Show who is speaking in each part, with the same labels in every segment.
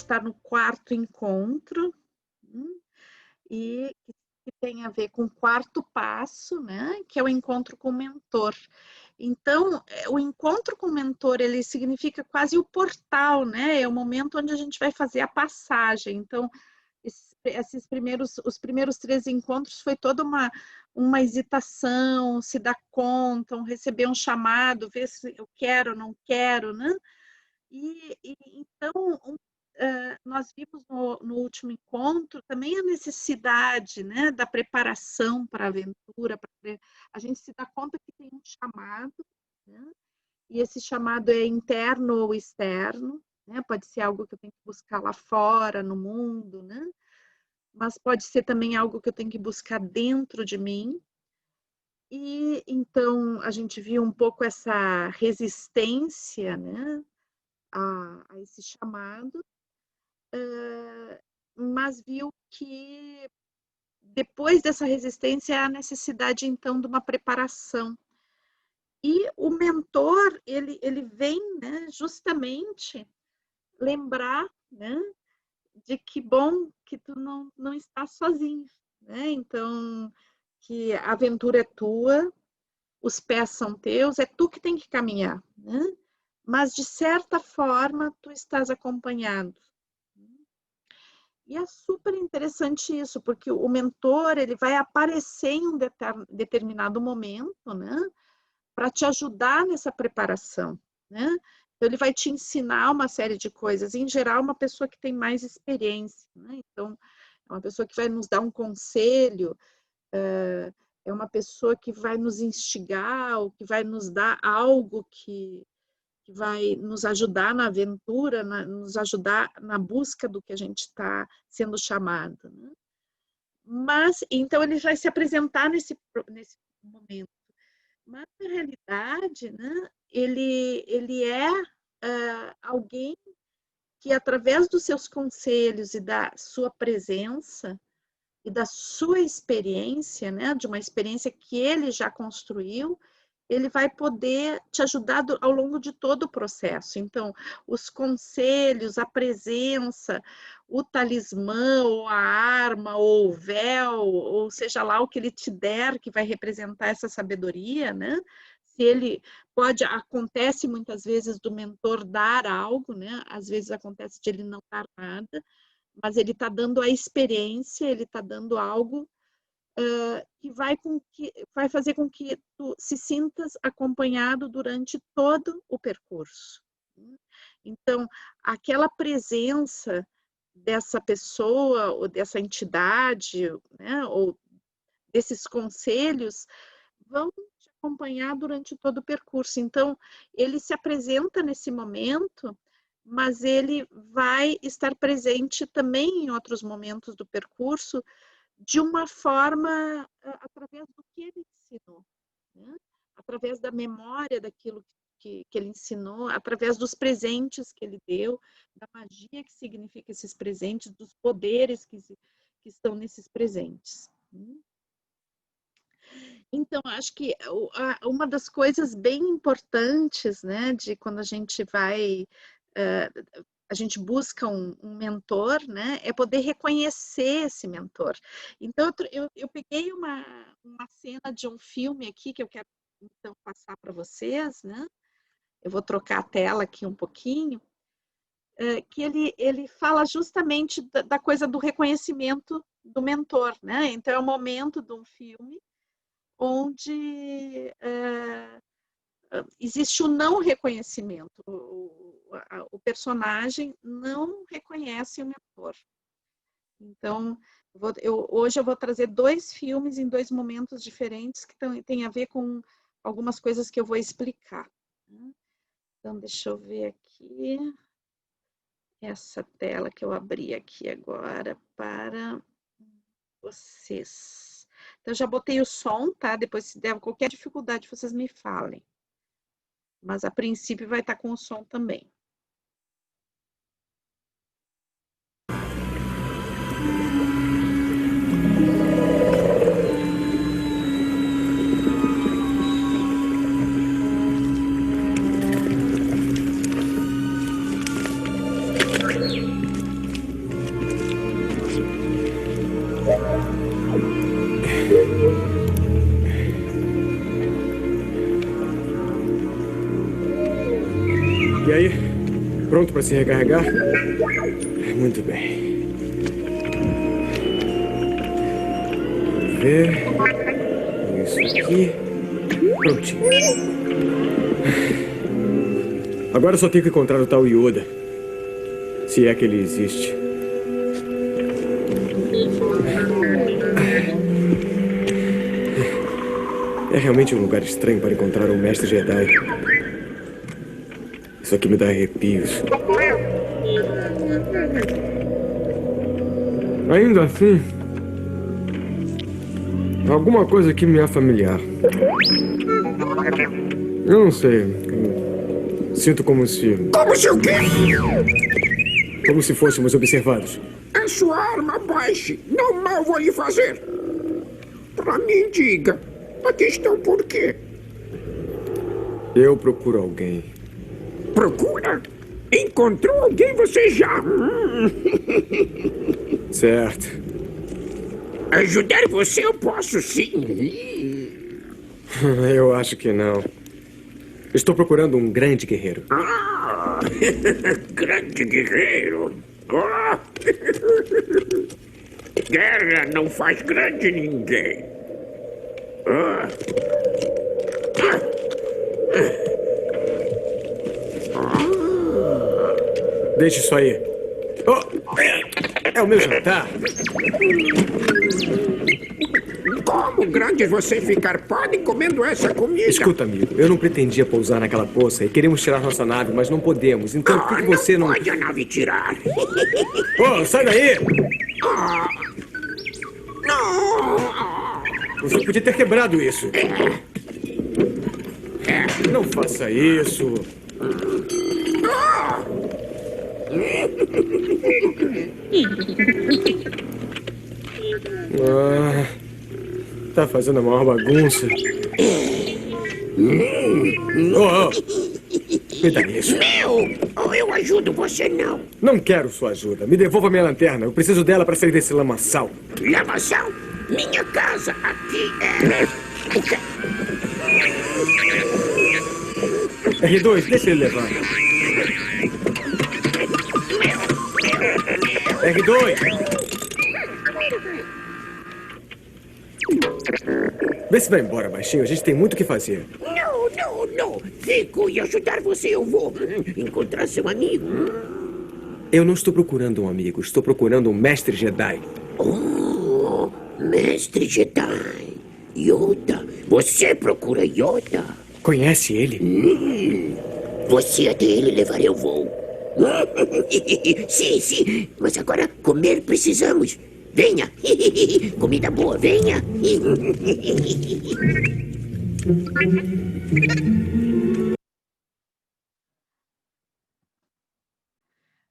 Speaker 1: estar no quarto encontro, e que tem a ver com o quarto passo, né, que é o encontro com o mentor. Então, o encontro com o mentor, ele significa quase o portal, né, é o momento onde a gente vai fazer a passagem. Então, os primeiros 3 encontros foi toda uma hesitação, se dar conta, receber um chamado, ver se eu quero ou não quero, né? Então, nós vimos no último encontro também a necessidade, né, da preparação para a aventura, a gente se dá conta que tem um chamado, né, e esse chamado é interno ou externo, né, pode ser algo que eu tenho que buscar lá fora, no mundo, né, mas pode ser também algo que eu tenho que buscar dentro de mim. E então a gente viu um pouco essa resistência, né, a esse chamado, mas viu que depois dessa resistência há a necessidade então de uma preparação. E o mentor, ele vem, né, justamente lembrar, né, de que bom que tu não está sozinho, né? Então, que a aventura é tua, os pés são teus, é tu que tem que caminhar, né? Mas, de certa forma, tu estás acompanhado. E é super interessante isso, porque o mentor, ele vai aparecer em um determinado momento, né? Para te ajudar nessa preparação, né? Então, ele vai te ensinar uma série de coisas. Em geral, uma pessoa que tem mais experiência, né? Então, é uma pessoa que vai nos dar um conselho, é uma pessoa que vai nos instigar, ou que vai nos dar algo que vai nos ajudar na aventura, nos ajudar na busca do que a gente está sendo chamado, né? Mas, então, ele vai se apresentar nesse momento. Mas, na realidade, né, ele é alguém que, através dos seus conselhos e da sua presença e da sua experiência, né, de uma experiência que ele já construiu, ele vai poder te ajudar ao longo de todo o processo. Então, os conselhos, a presença, o talismã, ou a arma, ou o véu, ou seja lá o que ele te der, que vai representar essa sabedoria, né? Se ele acontece muitas vezes do mentor dar algo, né? Às vezes acontece de ele não dar nada, mas ele está dando a experiência, ele está dando algo que vai fazer com que tu se sintas acompanhado durante todo o percurso. Então, aquela presença dessa pessoa ou dessa entidade, né, ou desses conselhos, vão te acompanhar durante todo o percurso. Então, ele se apresenta nesse momento, mas ele vai estar presente também em outros momentos do percurso, de uma forma através do que ele ensinou, né? Através da memória daquilo que ele ensinou, através dos presentes que ele deu, da magia que significa esses presentes, dos poderes que estão nesses presentes. Então, acho que uma das coisas bem importantes, né, de quando a gente vai a gente busca um mentor, né, é poder reconhecer esse mentor. Então, eu peguei uma cena de um filme aqui que eu quero, então, passar para vocês, né? Eu vou trocar a tela aqui um pouquinho, que ele fala justamente da coisa do reconhecimento do mentor, né? Então, é um momento de um filme onde existe o não reconhecimento. O personagem não reconhece o mentor. Então, hoje eu vou trazer 2 filmes em 2 momentos diferentes que têm a ver com algumas coisas que eu vou explicar. Então, deixa eu ver aqui. Essa tela que eu abri aqui agora para vocês. Então, já botei o som, tá? Depois, se der qualquer dificuldade, vocês me falem. Mas, a princípio, vai estar com o som também.
Speaker 2: Pronto para se recarregar? Muito bem. Vamos ver. Isso aqui. Prontinho. Agora eu só tenho que encontrar o tal Yoda. Se é que ele existe. É realmente um lugar estranho para encontrar um mestre Jedi. Isso aqui me dá arrepios. Ainda assim, alguma coisa aqui me é familiar. Eu não sei. Sinto como se...
Speaker 3: Como se o quê?
Speaker 2: Como se fôssemos observados.
Speaker 3: A sua arma baixe. Não mal vou lhe fazer. Pra mim, diga. Aqui estão por quê?
Speaker 2: Eu procuro alguém.
Speaker 3: Procura? Encontrou alguém você já?
Speaker 2: Certo.
Speaker 3: Ajudar você eu posso sim.
Speaker 2: Eu acho que não. Estou procurando um grande guerreiro.
Speaker 3: Ah, grande guerreiro. Ah. Guerra não faz grande ninguém. Ah.
Speaker 2: Deixe isso aí. Oh, é o meu jantar.
Speaker 3: Como grandes você ficar podem comendo essa comida?
Speaker 2: Escuta, amigo, eu não pretendia pousar naquela poça e queremos tirar nossa nave, mas não podemos. Então, por que você não...
Speaker 3: pode a nave tirar.
Speaker 2: Oh, sai daí!
Speaker 3: Não!
Speaker 2: Você podia ter quebrado isso. Não faça isso. Tá fazendo a maior bagunça. Me dá isso.
Speaker 3: Eu ajudo você não.
Speaker 2: Não quero sua ajuda. Me devolva minha lanterna. Eu preciso dela para sair desse lamaçal.
Speaker 3: Lamaçal? Minha casa aqui é... O quê?
Speaker 2: R2, deixa ele levar. R2! Vê se vai embora, baixinho. A gente tem muito o que fazer.
Speaker 3: Não. Fico e ajudar você eu vou. Encontrar seu amigo.
Speaker 2: Eu não estou procurando um amigo. Estou procurando um mestre Jedi.
Speaker 3: Oh, mestre Jedi. Yoda. Você procura Yoda?
Speaker 2: Conhece ele?
Speaker 3: Você até ele levarei o voo. Sim. Mas agora comer precisamos. Venha. Comida boa, venha.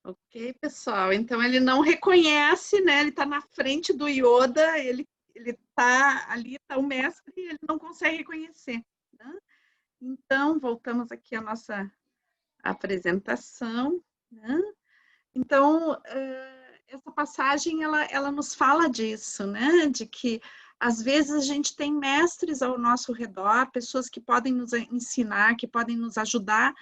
Speaker 1: Ok, pessoal. Então, ele não reconhece, né? Ele está na frente do Yoda, ele está ali, está o mestre, e ele não consegue reconhecer. Né? Então, voltamos aqui à nossa apresentação. Né? Então, essa passagem, ela nos fala disso, né? De que, às vezes, a gente tem mestres ao nosso redor, pessoas que podem nos ensinar, que podem nos ajudar,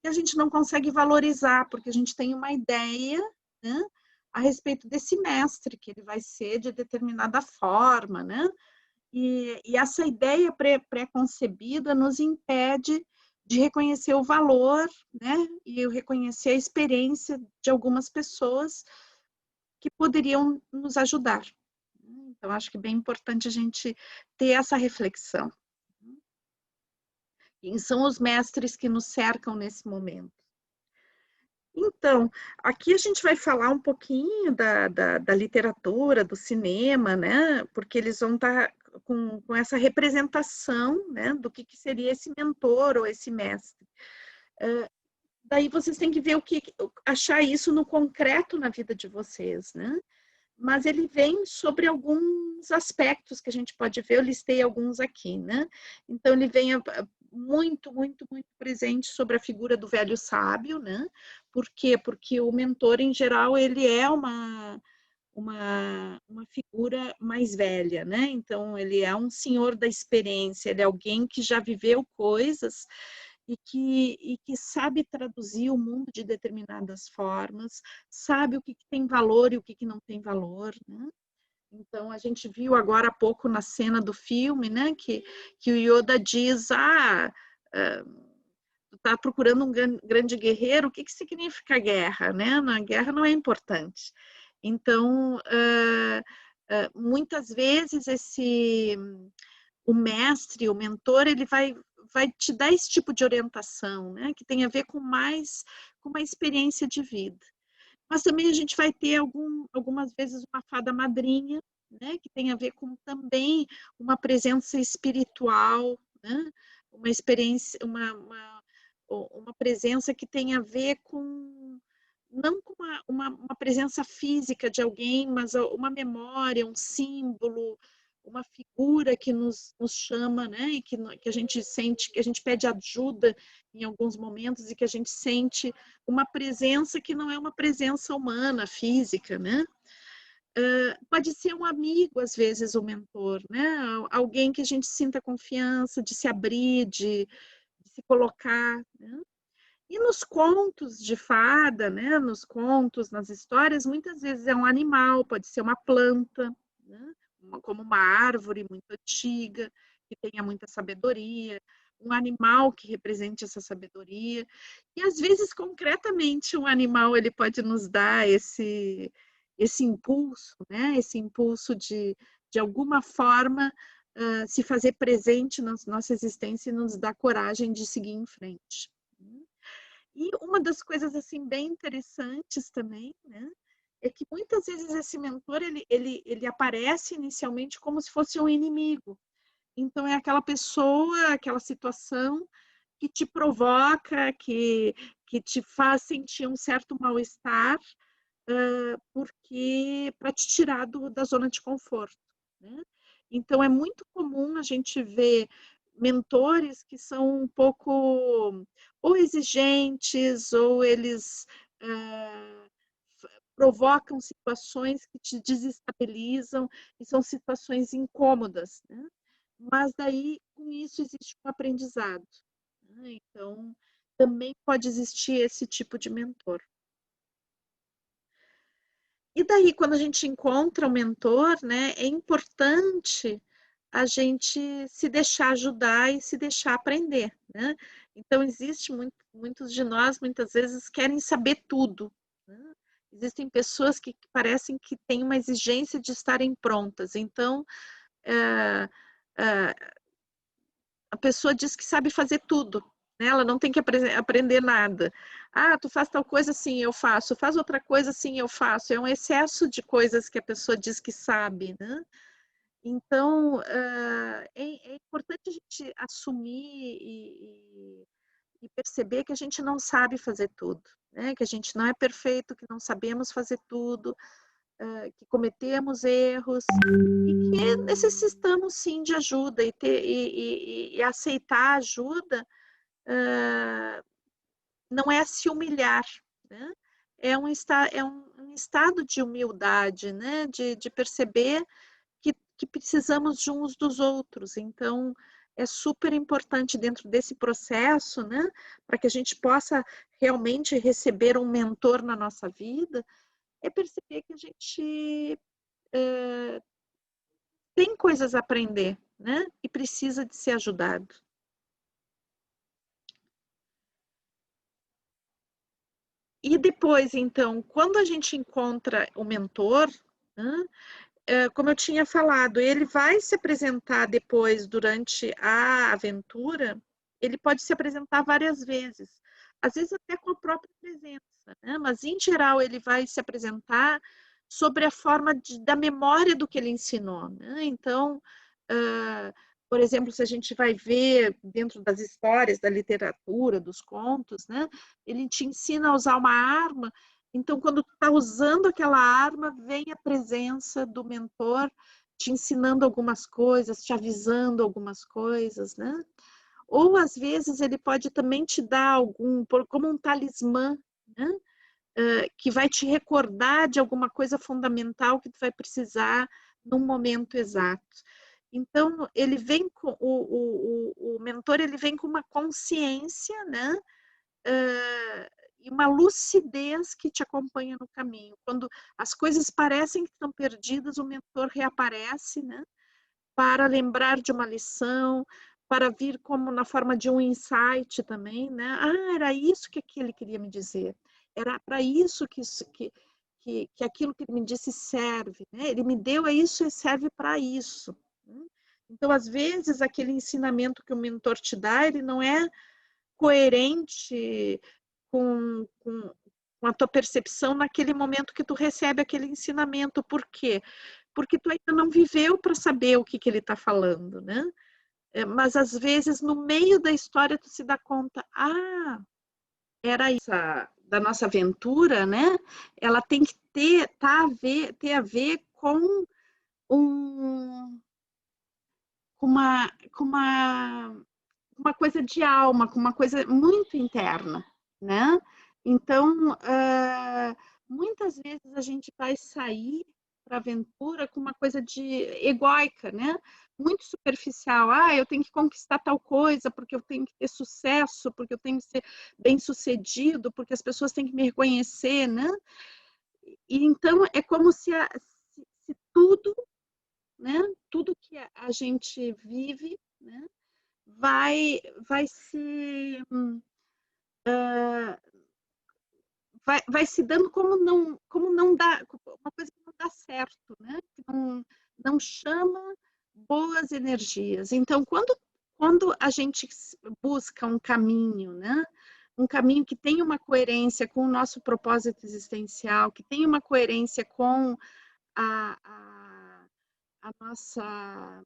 Speaker 1: e a gente não consegue valorizar, porque a gente tem uma ideia, né, a respeito desse mestre, que ele vai ser de determinada forma, né? E essa ideia pré-concebida nos impede de reconhecer o valor, né? E reconhecer a experiência de algumas pessoas que poderiam nos ajudar. Então, acho que é bem importante a gente ter essa reflexão. Quem são os mestres que nos cercam nesse momento? Então, aqui a gente vai falar um pouquinho da literatura, do cinema, né? Porque eles vão estar com essa representação, né? Do que seria esse mentor ou esse mestre. Daí vocês têm que ver achar isso no concreto na vida de vocês, né? Mas ele vem sobre alguns aspectos que a gente pode ver, eu listei alguns aqui, né? Então, ele vem muito presente sobre a figura do velho sábio, né? Por quê? Porque o mentor, em geral, ele é uma figura mais velha, né? Então, ele é um senhor da experiência, ele é alguém que já viveu coisas e que sabe traduzir o mundo de determinadas formas, sabe o que tem valor e o que não tem valor, né? Então, a gente viu agora há pouco na cena do filme, né, que o Yoda diz, tu tá procurando um grande guerreiro, o que significa guerra, né? A guerra não é importante. Então, muitas vezes o mestre, o mentor, ele vai te dar esse tipo de orientação, né, que tem a ver com uma experiência de vida. Mas também a gente vai ter algumas vezes uma fada madrinha, né, que tem a ver com também uma presença espiritual, né, uma experiência, uma presença que tem a ver com, não com uma presença física de alguém, mas uma memória, um símbolo, uma figura que nos chama, né, e que a gente sente, que a gente pede ajuda em alguns momentos e que a gente sente uma presença que não é uma presença humana, física, né? Pode ser um amigo, às vezes, o mentor, né? Alguém que a gente sinta confiança de se abrir, de se colocar, né? E nos contos de fada, né? Nos contos, nas histórias, muitas vezes é um animal, pode ser uma planta, né? Como uma árvore muito antiga, que tenha muita sabedoria, um animal que represente essa sabedoria. E às vezes, concretamente, um animal ele pode nos dar esse impulso, né? Esse impulso de alguma forma, se fazer presente na nossa existência e nos dar coragem de seguir em frente. E uma das coisas assim bem interessantes também, né, é que muitas vezes esse mentor ele aparece inicialmente como se fosse um inimigo. Então é aquela pessoa, aquela situação que te provoca, que te faz sentir um certo mal-estar, porque para te tirar da zona de conforto, né? Então é muito comum a gente ver mentores que são um pouco ou exigentes ou eles provocam situações que te desestabilizam e são situações incômodas, né? Mas daí com isso existe um aprendizado, né? Então também pode existir esse tipo de mentor. E daí, quando a gente encontra o mentor, né, é importante a gente se deixar ajudar e se deixar aprender, né? Então, existe muitos de nós, muitas vezes, querem saber tudo, né? Existem pessoas que parecem que têm uma exigência de estarem prontas. Então, é, é, a pessoa diz que sabe fazer tudo, né? Ela não tem que aprender nada. Ah, tu faz tal coisa, sim, eu faço. Faz outra coisa, sim, eu faço. É um excesso de coisas que a pessoa diz que sabe, né? Então, é importante a gente assumir e perceber que a gente não sabe fazer tudo, né? Que a gente não é perfeito, que não sabemos fazer tudo, que cometemos erros e que necessitamos sim de ajuda e aceitar ajuda não é se humilhar, né? É um estado de humildade, né? De perceber que precisamos de uns dos outros. Então, é super importante dentro desse processo, né? Para que a gente possa realmente receber um mentor na nossa vida, é perceber que a gente tem coisas a aprender, né? E precisa de ser ajudado. E depois, então, quando a gente encontra o mentor, né, como eu tinha falado, ele vai se apresentar depois, durante a aventura, ele pode se apresentar várias vezes, às vezes até com a própria presença, né? Mas em geral ele vai se apresentar sobre a forma da memória do que ele ensinou, né? Então, por exemplo, se a gente vai ver dentro das histórias, da literatura, dos contos, né? Ele te ensina a usar uma arma. Então, quando tu está usando aquela arma, vem a presença do mentor te ensinando algumas coisas, te avisando algumas coisas, né? Ou, às vezes, ele pode também te dar como um talismã, né? Que vai te recordar de alguma coisa fundamental que tu vai precisar num momento exato. Então, ele vem com o mentor, ele vem com uma consciência, né? E uma lucidez que te acompanha no caminho. Quando as coisas parecem que estão perdidas, o mentor reaparece, né? Para lembrar de uma lição, para vir como na forma de um insight também, né? Ah, era isso que aquele queria me dizer. Era para isso que aquilo que ele me disse serve, né? Ele me deu isso e serve para isso. Né? Então, às vezes, aquele ensinamento que o mentor te dá, ele não é coerente com a tua percepção naquele momento que tu recebe aquele ensinamento. Por quê? Porque tu ainda não viveu para saber o que ele está falando, né? Mas às vezes no meio da história tu se dá conta, era isso da nossa aventura, né? Ela tem que ter a ver com um, uma coisa de alma, com uma coisa muito interna, né? Então, muitas vezes a gente vai sair para a aventura com uma coisa de egóica, né? Muito superficial. Eu tenho que conquistar tal coisa, porque eu tenho que ter sucesso, porque eu tenho que ser bem-sucedido, porque as pessoas têm que me reconhecer, né? E então é como se tudo, né? Tudo que a gente vive, né? Vai se vai se dando como não dá, uma coisa que não dá certo, né? Que não chama boas energias. Então, quando a gente busca um caminho, né? Um caminho que tem uma coerência com o nosso propósito existencial, que tem uma coerência com a, a, a nossa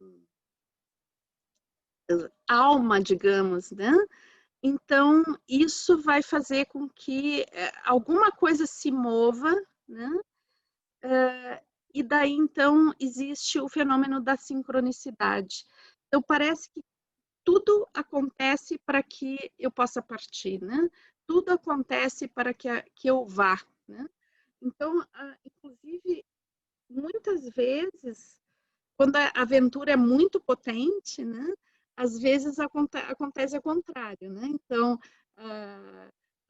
Speaker 1: alma, digamos, né? Então, isso vai fazer com que alguma coisa se mova, né? E daí, então, existe o fenômeno da sincronicidade. Então, parece que tudo acontece para que eu possa partir, né? Tudo acontece para que eu vá, né? Então, inclusive, muitas vezes, quando a aventura é muito potente, né? Às vezes acontece ao contrário, né? Então,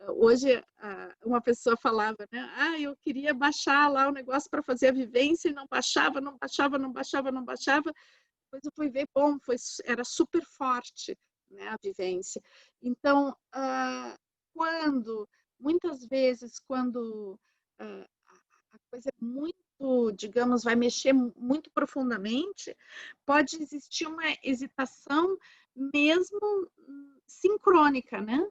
Speaker 1: hoje uma pessoa falava, né? Eu queria baixar lá o negócio para fazer a vivência e não baixava, não baixava, não baixava, não baixava. Depois eu fui ver, bom, era super forte, né, a vivência. Então, muitas vezes, quando a coisa é muito, digamos, vai mexer muito profundamente, pode existir uma hesitação mesmo sincrônica, né?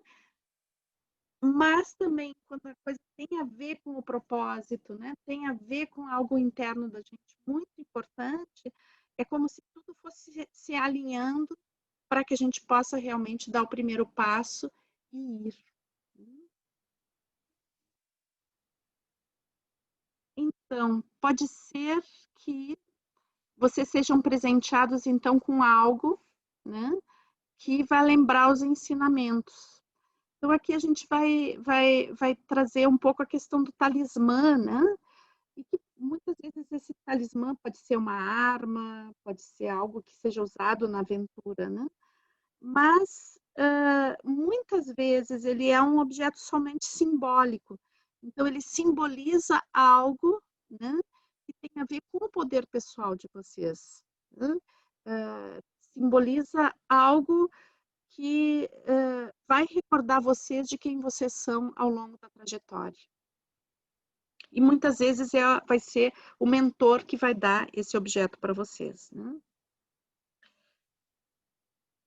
Speaker 1: Mas também, quando a coisa tem a ver com o propósito, né? Tem a ver com algo interno da gente muito importante, é como se tudo fosse se alinhando para que a gente possa realmente dar o primeiro passo e ir. Então, pode ser que vocês sejam presenteados, então, com algo, né? Que vai lembrar os ensinamentos. Então, aqui a gente vai trazer um pouco a questão do talismã, né? E que muitas vezes esse talismã pode ser uma arma, pode ser algo que seja usado na aventura, né? Mas muitas vezes ele é um objeto somente simbólico. Então, ele simboliza algo, né? Que tem a ver com o poder pessoal de vocês. Né? Simboliza algo que vai recordar vocês de quem vocês são ao longo da trajetória. E muitas vezes vai ser o mentor que vai dar esse objeto para vocês. Né?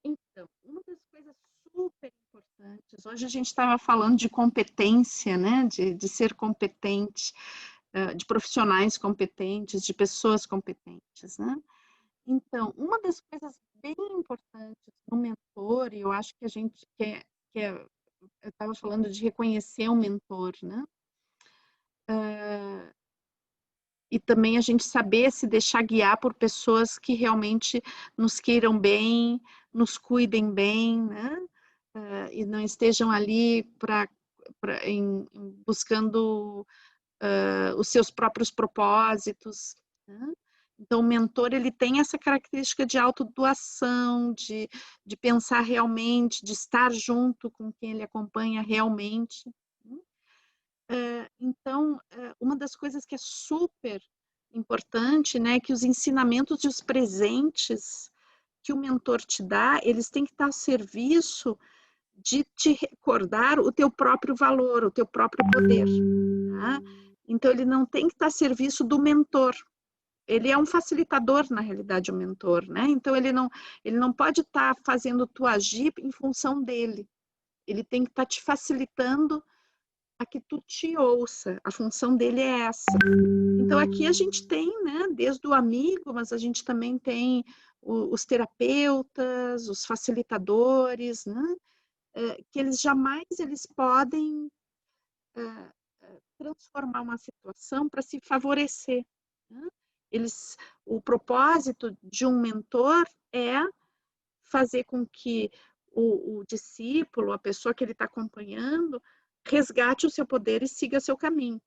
Speaker 1: Então, uma das coisas super importantes, hoje a gente estava falando de competência, né? De ser competente, de profissionais competentes, de pessoas competentes. Né? Então, uma das coisas bem importantes no mentor, e eu acho que a gente eu estava falando de reconhecer um mentor, né? E também a gente saber se deixar guiar por pessoas que realmente nos queiram bem, nos cuidem bem, né? E não estejam ali buscando os seus próprios propósitos. Né? Então, o mentor, ele tem essa característica de autodoação, de pensar realmente, de estar junto com quem ele acompanha realmente. Então, uma das coisas que é super importante, né, é que os ensinamentos e os presentes que o mentor te dá, eles têm que estar a serviço de te recordar o teu próprio valor, o teu próprio poder. Tá? Então, ele não tem que estar a serviço do mentor. Ele é um facilitador, na realidade, o mentor, né? Então, ele não pode estar fazendo tu agir em função dele. Ele tem que estar te facilitando a que tu te ouça. A função dele é essa. Então, aqui a gente tem, né, desde o amigo, mas a gente também tem os terapeutas, os facilitadores, né? Que eles jamais podem transformar uma situação para se favorecer. Né? O propósito de um mentor é fazer com que o discípulo, a pessoa que ele está acompanhando, resgate o seu poder e siga seu caminho.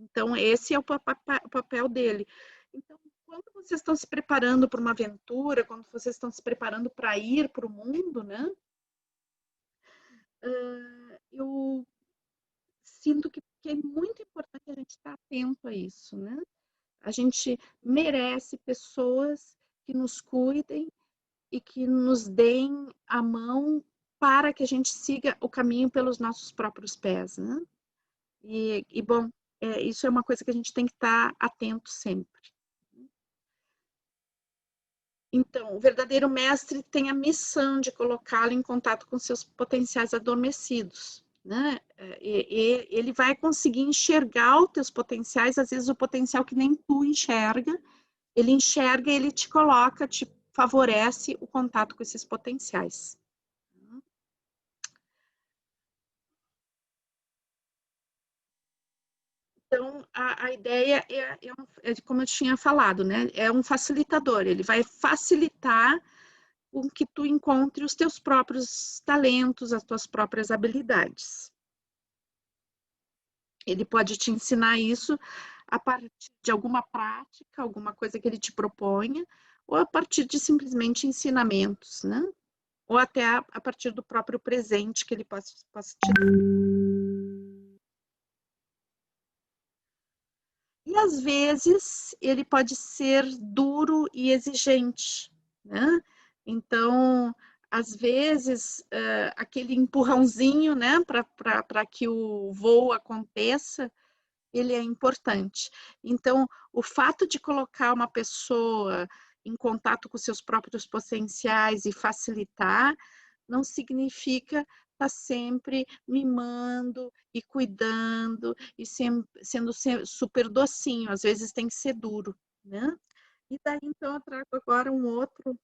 Speaker 1: Então, esse é o papel dele. Então, quando vocês estão se preparando para uma aventura, quando vocês estão se preparando para ir para o mundo, né? Eu sinto que é muito importante a gente estar atento a isso, né? A gente merece pessoas que nos cuidem e que nos deem a mão para que a gente siga o caminho pelos nossos próprios pés, né? E bom, isso é uma coisa que a gente tem que estar atento sempre. Então, o verdadeiro mestre tem a missão de colocá-lo em contato com seus potenciais adormecidos, né? E ele vai conseguir enxergar os teus potenciais, às vezes o potencial que nem tu enxerga, ele enxerga e ele te coloca, te favorece o contato com esses potenciais. Então, a ideia é como eu tinha falado, né? É um facilitador, ele vai facilitar com que tu encontre os teus próprios talentos, as tuas próprias habilidades. Ele pode te ensinar isso a partir de alguma prática, alguma coisa que ele te proponha, ou a partir de simplesmente ensinamentos, né? Ou até a partir do próprio presente que ele possa te dar. E às vezes ele pode ser duro e exigente, né? Então, às vezes, aquele empurrãozinho, né, para que o voo aconteça, ele é importante. Então, o fato de colocar uma pessoa em contato com seus próprios potenciais e facilitar, não significa estar sempre mimando e cuidando e sendo super docinho. Às vezes tem que ser duro, né? E daí, então, eu trago agora um outro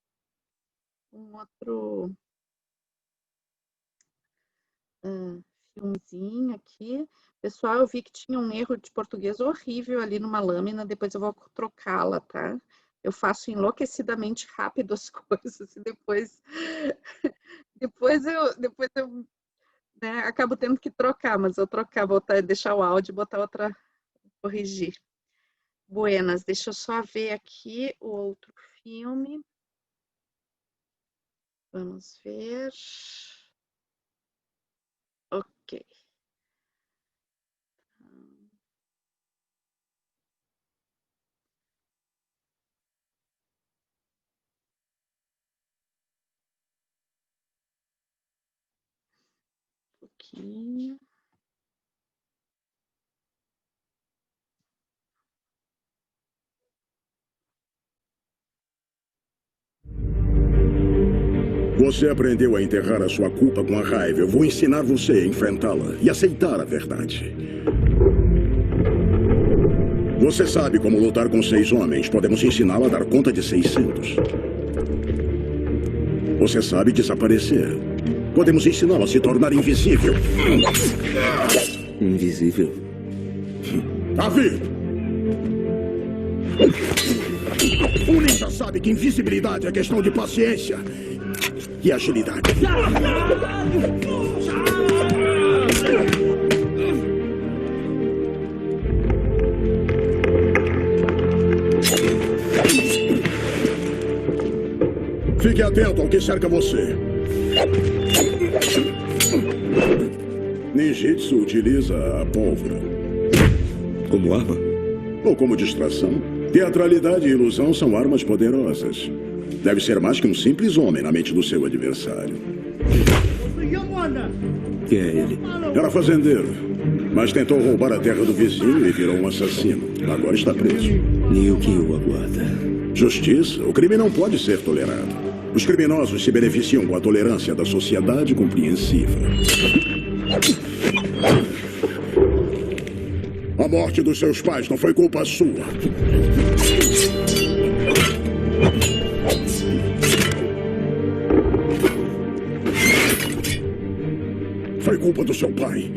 Speaker 1: filmezinho aqui. Pessoal, eu vi que tinha um erro de português horrível ali numa lâmina, depois eu vou trocá-la, tá? Eu faço enlouquecidamente rápido as coisas e depois eu né, acabo tendo que trocar, mas eu trocar, deixar o áudio e botar outra, corrigir. Buenas, deixa eu só ver aqui o outro filme. Vamos ver. Ok. Um pouquinho.
Speaker 3: Você aprendeu a enterrar a sua culpa com a raiva. Eu vou ensinar você a enfrentá-la e aceitar a verdade. Você sabe como lutar com 6 homens. Podemos ensiná-la a dar conta de 600. Você sabe desaparecer. Podemos ensiná-la a se tornar invisível.
Speaker 2: Invisível?
Speaker 3: Davi! O ninja sabe que invisibilidade é questão de paciência e agilidade. Fique atento ao que cerca você. Ninjitsu utiliza a pólvora.
Speaker 4: Como arma?
Speaker 3: Ou como distração. Teatralidade e ilusão são armas poderosas. Deve ser mais que um simples homem na mente do seu adversário.
Speaker 4: Quem é ele?
Speaker 3: Era fazendeiro, mas tentou roubar a terra do vizinho e virou um assassino. Agora está preso.
Speaker 4: E o que o aguarda?
Speaker 3: Justiça? O crime não pode ser tolerado. Os criminosos se beneficiam com a tolerância da sociedade compreensiva. A morte dos seus pais não foi culpa sua. Foi culpa do seu pai.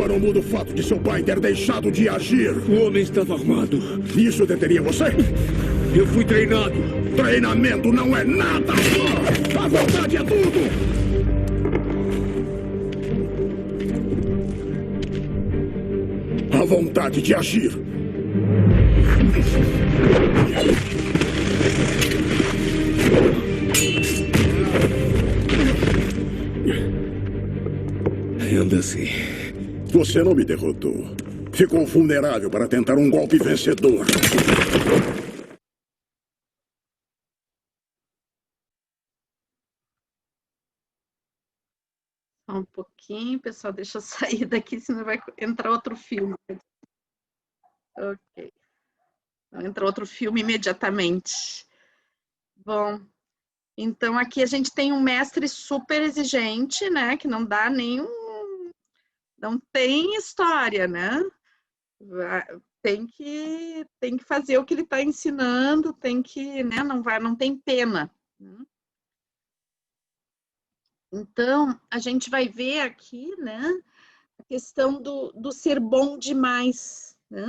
Speaker 3: Não muda o fato de seu pai ter deixado de agir.
Speaker 4: O homem estava armado.
Speaker 3: Isso deteria você?
Speaker 4: Eu fui treinado.
Speaker 3: Treinamento não é nada. A vontade é tudo. A vontade de agir.
Speaker 4: Anda assim.
Speaker 3: Você não me derrotou. Ficou vulnerável para tentar um golpe vencedor.
Speaker 1: Só um pouquinho, pessoal. Deixa eu sair daqui, senão vai entrar outro filme. Ok. Entra outro filme imediatamente. Bom, então aqui a gente tem um mestre super exigente, né? Que não dá nenhum... Não tem história, né? Tem que fazer o que ele está ensinando, tem que, né? Não tem pena. Né? Então, a gente vai ver aqui, né? A questão do ser bom demais, né?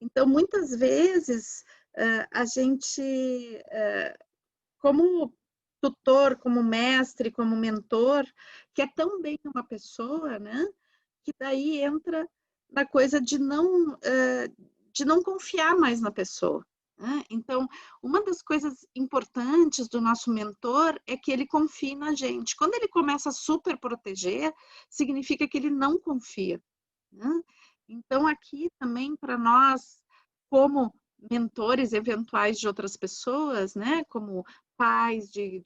Speaker 1: Então, muitas vezes, a gente, como tutor, como mestre, como mentor, quer tão bem uma pessoa, né? Que daí entra na coisa de não confiar mais na pessoa. Né? Então, uma das coisas importantes do nosso mentor é que ele confie na gente. Quando ele começa a super proteger, significa que ele não confia. Né? Então, aqui também para nós, como mentores eventuais de outras pessoas, né? Como pais de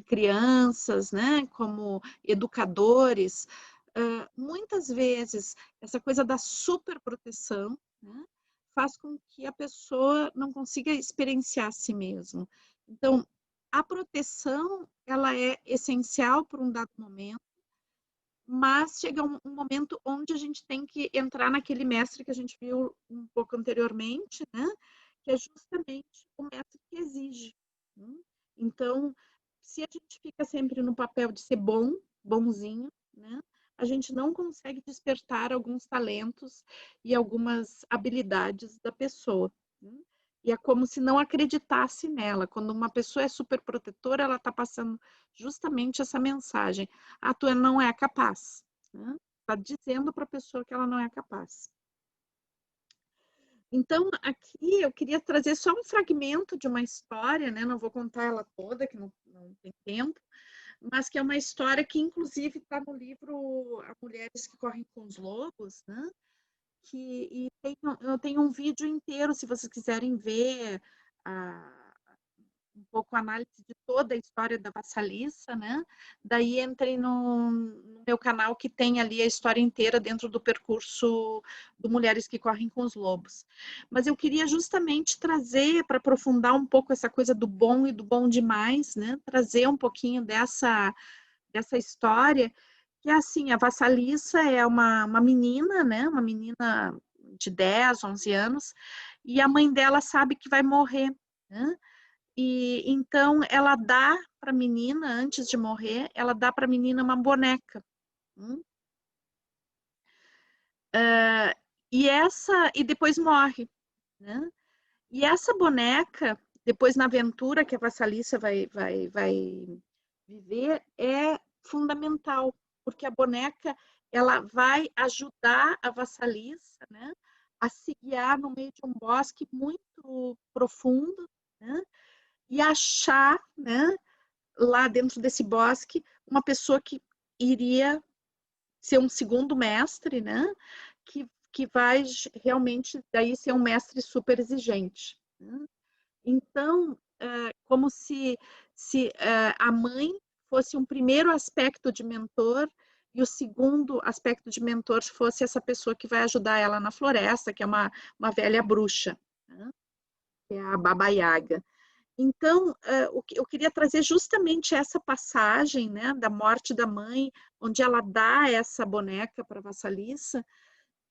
Speaker 1: crianças, né? Como educadores, muitas vezes essa coisa da superproteção, né, faz com que a pessoa não consiga experienciar a si mesmo. Então, a proteção, ela é essencial por um dado momento, mas chega um momento onde a gente tem que entrar naquele mestre que a gente viu um pouco anteriormente, né, que é justamente o mestre que exige. Né? Então, se a gente fica sempre no papel de ser bonzinho, né, a gente não consegue despertar alguns talentos e algumas habilidades da pessoa. Né? E é como se não acreditasse nela. Quando uma pessoa é super protetora, ela está passando justamente essa mensagem. Ah, tu não é capaz. Está dizendo para a pessoa que ela não é capaz. Então, aqui eu queria trazer só um fragmento de uma história, né? Não vou contar ela toda, que não tem tempo, mas que é uma história que, inclusive, está no livro As Mulheres que Correm com os Lobos, né? Eu tenho um vídeo inteiro, se vocês quiserem ver um pouco a análise de toda a história da Vassaliça, né? Daí entrem no meu canal que tem ali a história inteira dentro do percurso do Mulheres que Correm com os Lobos. Mas eu queria justamente trazer, para aprofundar um pouco essa coisa do bom e do bom demais, né? Trazer um pouquinho dessa história, que é assim, a Vassaliça é uma menina, né? Uma menina de 10, 11 anos, e a mãe dela sabe que vai morrer, né? E então ela dá para a menina, antes de morrer, ela dá para a menina uma boneca. e depois morre, né? E essa boneca, depois na aventura que a Vassalissa vai viver, é fundamental, porque a boneca ela vai ajudar a Vassalissa, né, a se guiar no meio de um bosque muito profundo, né, e achar, né, lá dentro desse bosque, uma pessoa que iria ser um segundo mestre, né, que vai realmente daí ser um mestre super exigente, né? Então, como se a mãe fosse um primeiro aspecto de mentor e o segundo aspecto de mentor fosse essa pessoa que vai ajudar ela na floresta, que é uma velha bruxa, né? Que é a Baba Yaga. Então, eu queria trazer justamente essa passagem, né, da morte da mãe, onde ela dá essa boneca para a Vassalissa,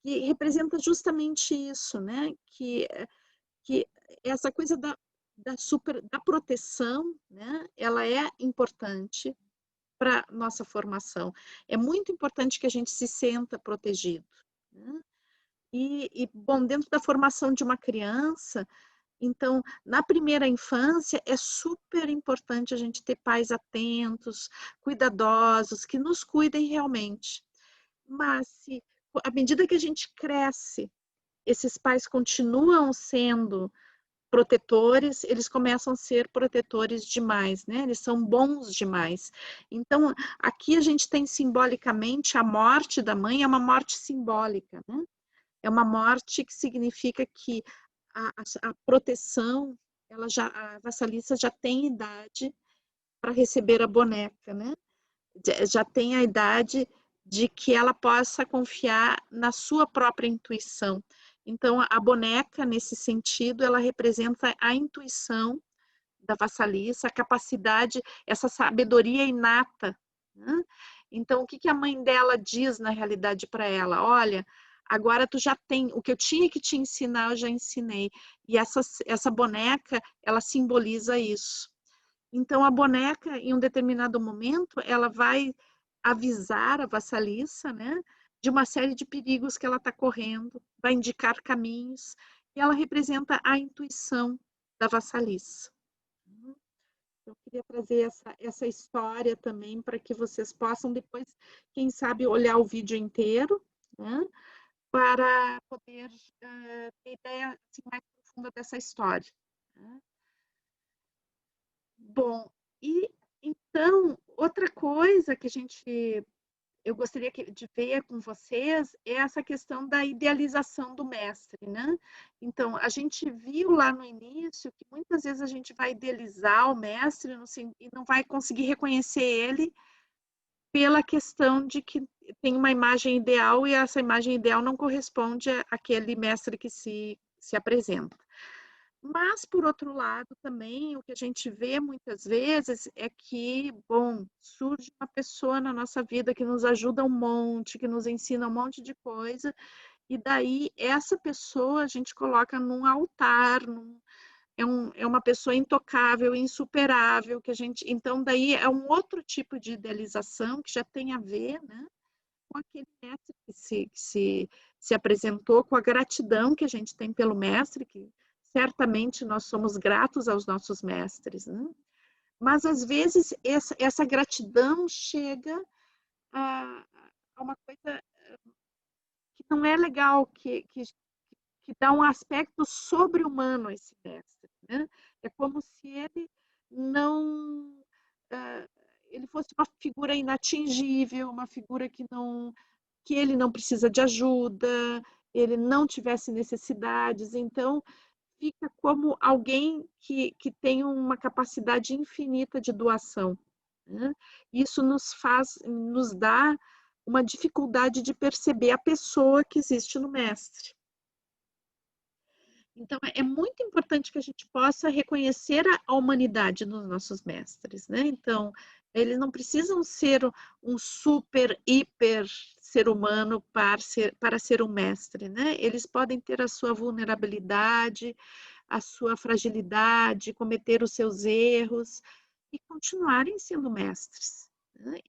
Speaker 1: que representa justamente isso, né, que essa coisa da proteção, né, ela é importante para nossa formação. É muito importante que a gente se sinta protegido, né? Bom, dentro da formação de uma criança, então, na primeira infância, é super importante a gente ter pais atentos, cuidadosos, que nos cuidem realmente. Mas, à medida que a gente cresce, esses pais continuam sendo protetores, eles começam a ser protetores demais, né? Eles são bons demais. Então, aqui a gente tem simbolicamente a morte da mãe, é uma morte simbólica, né? É uma morte que significa que a proteção, a Vassalissa já tem idade para receber a boneca, né? Já tem a idade de que ela possa confiar na sua própria intuição. Então, a boneca, nesse sentido, ela representa a intuição da Vassalissa, a capacidade, essa sabedoria inata, né? Então, o que a mãe dela diz, na realidade, para ela? Olha, agora tu já tem, o que eu tinha que te ensinar, eu já ensinei. E essa boneca, ela simboliza isso. Então, a boneca, em um determinado momento, ela vai avisar a Vassalissa, né, de uma série de perigos que ela está correndo, vai indicar caminhos, e ela representa a intuição da Vassalissa. Eu queria trazer essa história também para que vocês possam depois, quem sabe, olhar o vídeo inteiro, né, para poder ter ideia assim, mais profunda dessa história, né? Bom, e então, outra coisa que eu gostaria de ver com vocês é essa questão da idealização do mestre, né? Então, a gente viu lá no início que muitas vezes a gente vai idealizar o mestre e não vai conseguir reconhecer ele pela questão de que tem uma imagem ideal e essa imagem ideal não corresponde àquele mestre que se apresenta. Mas, por outro lado, também, o que a gente vê muitas vezes é que, bom, surge uma pessoa na nossa vida que nos ajuda um monte, que nos ensina um monte de coisa, e daí essa pessoa a gente coloca num altar, é uma pessoa intocável, insuperável, que a gente, então daí é um outro tipo de idealização que já tem a ver, né, com aquele mestre que se apresentou, com a gratidão que a gente tem pelo mestre, que certamente nós somos gratos aos nossos mestres, né? Mas às vezes essa gratidão chega a uma coisa que não é legal, que dá um aspecto sobre-humano a esse mestre, né? É como se ele não ele fosse uma figura inatingível, uma figura que ele não precisa de ajuda, ele não tivesse necessidades, então fica como alguém que tem uma capacidade infinita de doação, né? Isso nos dá uma dificuldade de perceber a pessoa que existe no mestre. Então, é muito importante que a gente possa reconhecer a humanidade dos nossos mestres, né? Então, eles não precisam ser um super, hiper ser humano para ser um mestre, né? Eles podem ter a sua vulnerabilidade, a sua fragilidade, cometer os seus erros e continuarem sendo mestres, né?